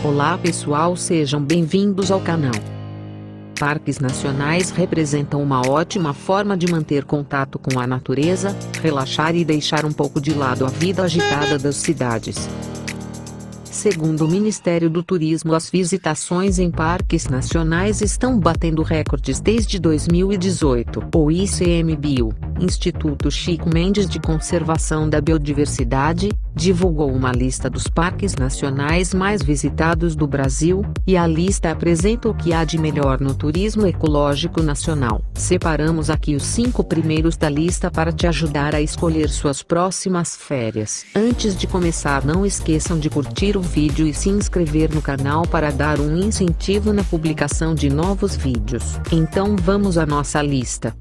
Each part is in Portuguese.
Olá pessoal, sejam bem-vindos ao canal. Parques nacionais representam uma ótima forma de manter contato com a natureza, relaxar e deixar um pouco de lado a vida agitada das cidades. Segundo o Ministério do Turismo, as visitações em parques nacionais estão batendo recordes desde 2018. O ICMBio, Instituto Chico Mendes de Conservação da Biodiversidade, divulgou uma lista dos parques nacionais mais visitados do Brasil, e a lista apresenta o que há de melhor no turismo ecológico nacional. Separamos aqui os 5 primeiros da lista para te ajudar a escolher suas próximas férias. Antes de começar, não esqueçam de curtir o vídeo e se inscrever no canal para dar um incentivo na publicação de novos vídeos. Então vamos à nossa lista.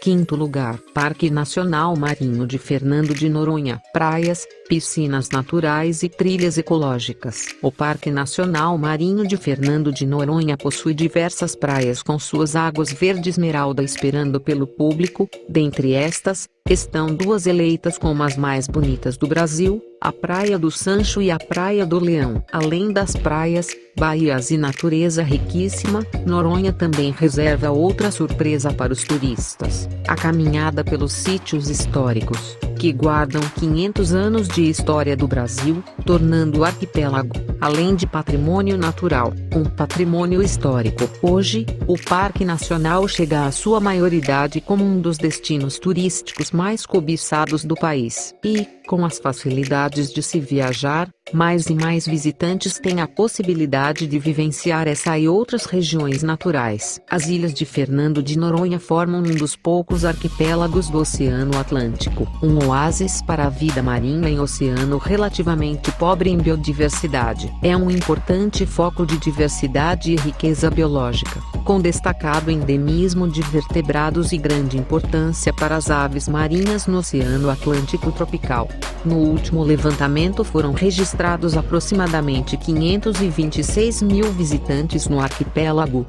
Quinto lugar, Parque Nacional Marinho de Fernando de Noronha. Praias, piscinas naturais e trilhas ecológicas. O Parque Nacional Marinho de Fernando de Noronha possui diversas praias com suas águas verde esmeralda esperando pelo público. Dentre estas, estão 2 eleitas como as mais bonitas do Brasil, a Praia do Sancho e a Praia do Leão. Além das praias, baías e natureza riquíssima, Noronha também reserva outra surpresa para os turistas: a caminhada pelos sítios históricos, que guardam 500 anos de história do Brasil, tornando o arquipélago, além de patrimônio natural, um patrimônio histórico. Hoje, o Parque Nacional chega à sua maioridade como um dos destinos turísticos mais cobiçados do país. E, com as facilidades de se viajar, mais e mais visitantes têm a possibilidade de vivenciar essa e outras regiões naturais. As ilhas de Fernando de Noronha formam um dos poucos arquipélagos do Oceano Atlântico, um oásis para a vida marinha em oceano relativamente pobre em biodiversidade. É um importante foco de diversidade e riqueza biológica, com destacado endemismo de vertebrados e grande importância para as aves marinhas no Oceano Atlântico tropical. No último levantamento foram registrados aproximadamente 526 mil visitantes no arquipélago.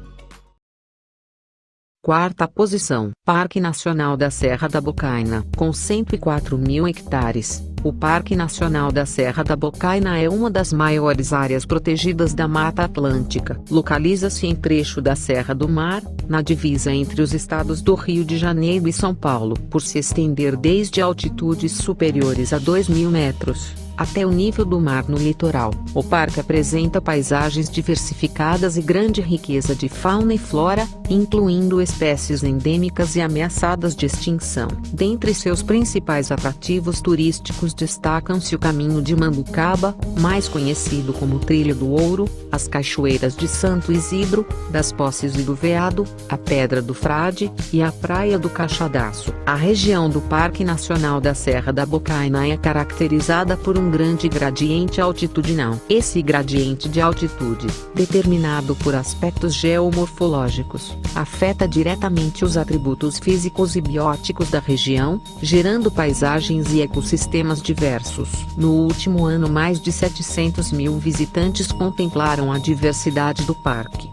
Quarta posição, Parque Nacional da Serra da Bocaina. Com 104 mil hectares, o Parque Nacional da Serra da Bocaina é uma das maiores áreas protegidas da Mata Atlântica. Localiza-se em trecho da Serra do Mar, na divisa entre os estados do Rio de Janeiro e São Paulo, por se estender desde altitudes superiores a 2.000 metros até o nível do mar no litoral. O parque apresenta paisagens diversificadas e grande riqueza de fauna e flora, incluindo espécies endêmicas e ameaçadas de extinção. Dentre seus principais atrativos turísticos destacam-se o Caminho de Mambucaba, mais conhecido como Trilha do Ouro, as cachoeiras de Santo Isidro, das Poces e do Veado, a Pedra do Frade e a Praia do Caixadaço. A região do Parque Nacional da Serra da Bocaina é caracterizada por um grande gradiente altitudinal. Esse gradiente de altitude, determinado por aspectos geomorfológicos, afeta diretamente os atributos físicos e bióticos da região, gerando paisagens e ecossistemas diversos. No último ano, mais de 700 mil visitantes contemplaram a diversidade do parque.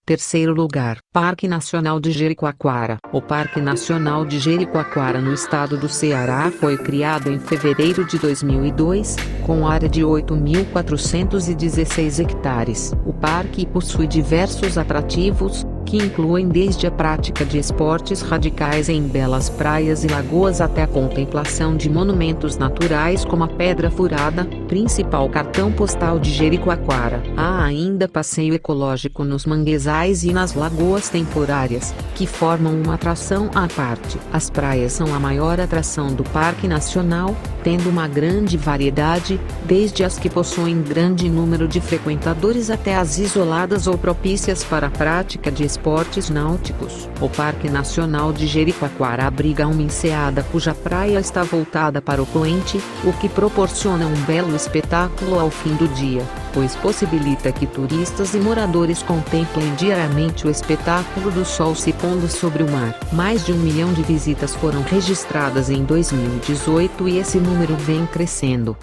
Terceiro lugar, Parque Nacional de Jericoacoara. O Parque Nacional de Jericoacoara no estado do Ceará foi criado em fevereiro de 2002, com área de 8.416 hectares. O parque possui diversos atrativos, que incluem desde a prática de esportes radicais em belas praias e lagoas até a contemplação de monumentos naturais como a Pedra Furada, principal cartão postal de Jericoacoara. Há ainda passeio ecológico nos manguezais e nas lagoas temporárias, que formam uma atração à parte. As praias são a maior atração do Parque Nacional, tendo uma grande variedade, desde as que possuem grande número de frequentadores até as isoladas ou propícias para a prática de esportes náuticos. O Parque Nacional de Jericoacoara abriga uma enseada cuja praia está voltada para o poente, o que proporciona um belo espetáculo ao fim do dia, pois possibilita que turistas e moradores contemplem diariamente o espetáculo do sol se pondo sobre o mar. Mais de 1 milhão de visitas foram registradas em 2018 e esse número vem crescendo.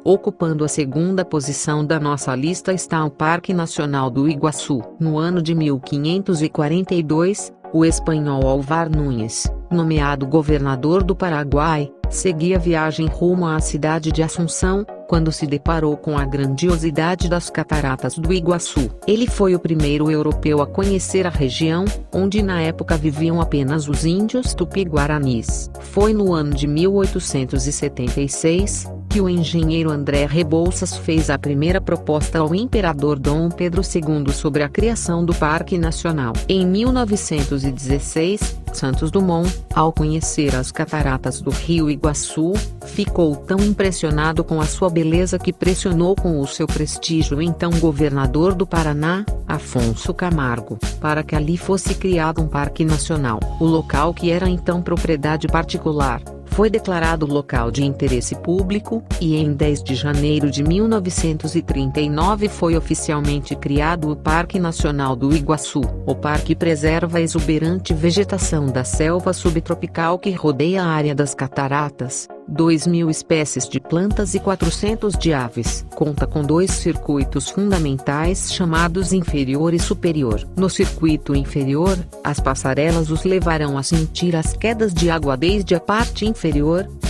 Ocupando a segunda posição da nossa lista está o Parque Nacional do Iguaçu. No ano de 1542, O espanhol Álvar Núñez, nomeado governador do Paraguai, seguia viagem rumo à cidade de Assunção, quando se deparou com a grandiosidade das cataratas do Iguaçu. Ele foi o primeiro europeu a conhecer a região, onde na época viviam apenas os índios tupi-guaranis. Foi no ano de 1876, que o engenheiro André Rebouças fez a primeira proposta ao imperador Dom Pedro II sobre a criação do Parque Nacional. Em 1916, Santos Dumont, ao conhecer as cataratas do Rio Iguaçu, ficou tão impressionado com a sua beleza que pressionou com o seu prestígio o então governador do Paraná, Afonso Camargo, para que ali fosse criado um parque nacional. O local, que era então propriedade particular, foi declarado local de interesse público, e em 10 de janeiro de 1939 foi oficialmente criado o Parque Nacional do Iguaçu. O parque preserva a exuberante vegetação da selva subtropical que rodeia a área das cataratas, 2.000 espécies de plantas e 400 de aves. Conta com 2 circuitos fundamentais chamados inferior e superior. No circuito inferior, as passarelas os levarão a sentir as quedas de água desde a parte inferior,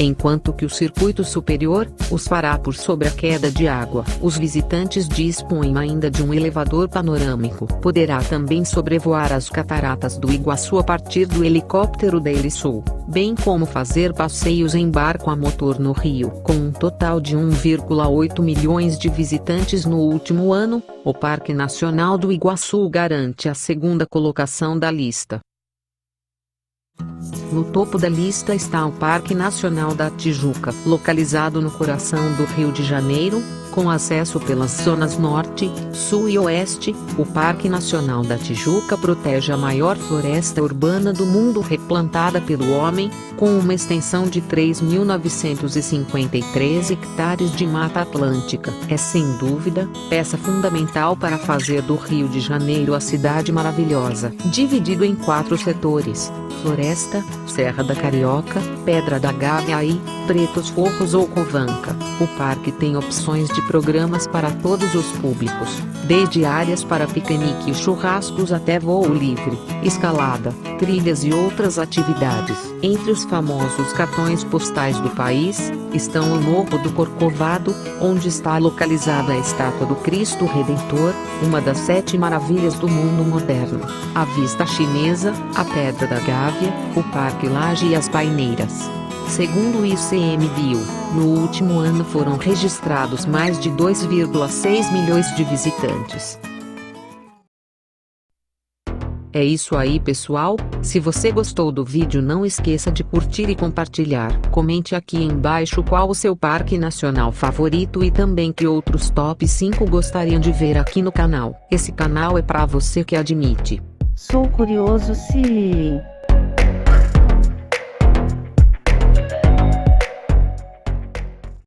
enquanto que o circuito superior os fará por sobre a queda de água. Os visitantes dispõem ainda de um elevador panorâmico. Poderá também sobrevoar as cataratas do Iguaçu a partir do helicóptero da Helisul, bem como fazer passeios em barco a motor no rio. Com um total de 1,8 milhões de visitantes no último ano, o Parque Nacional do Iguaçu garante a segunda colocação da lista. No topo da lista está o Parque Nacional da Tijuca, localizado no coração do Rio de Janeiro, com acesso pelas zonas Norte, Sul e Oeste. O Parque Nacional da Tijuca protege a maior floresta urbana do mundo replantada pelo homem, com uma extensão de 3.953 hectares de Mata Atlântica. É sem dúvida peça fundamental para fazer do Rio de Janeiro a cidade maravilhosa. Dividido em 4 setores: Floresta, Serra da Carioca, Pedra da Gávea e Pretos Forros ou Covanca. O parque tem opções de programas para todos os públicos, desde áreas para piquenique e churrascos até voo livre, escalada, trilhas e outras atividades. Entre os famosos cartões postais do país, estão o Morro do Corcovado, onde está localizada a estátua do Cristo Redentor, uma das 7 maravilhas do mundo moderno, a Vista Chinesa, a Pedra da Gávea, o Parque Lage e as Paineiras. Segundo o ICMBio, no último ano foram registrados mais de 2,6 milhões de visitantes. É isso aí, pessoal. Se você gostou do vídeo, não esqueça de curtir e compartilhar. Comente aqui embaixo qual o seu parque nacional favorito e também que outros top 5 gostariam de ver aqui no canal. Esse canal é para você que admite. Sou curioso, sim.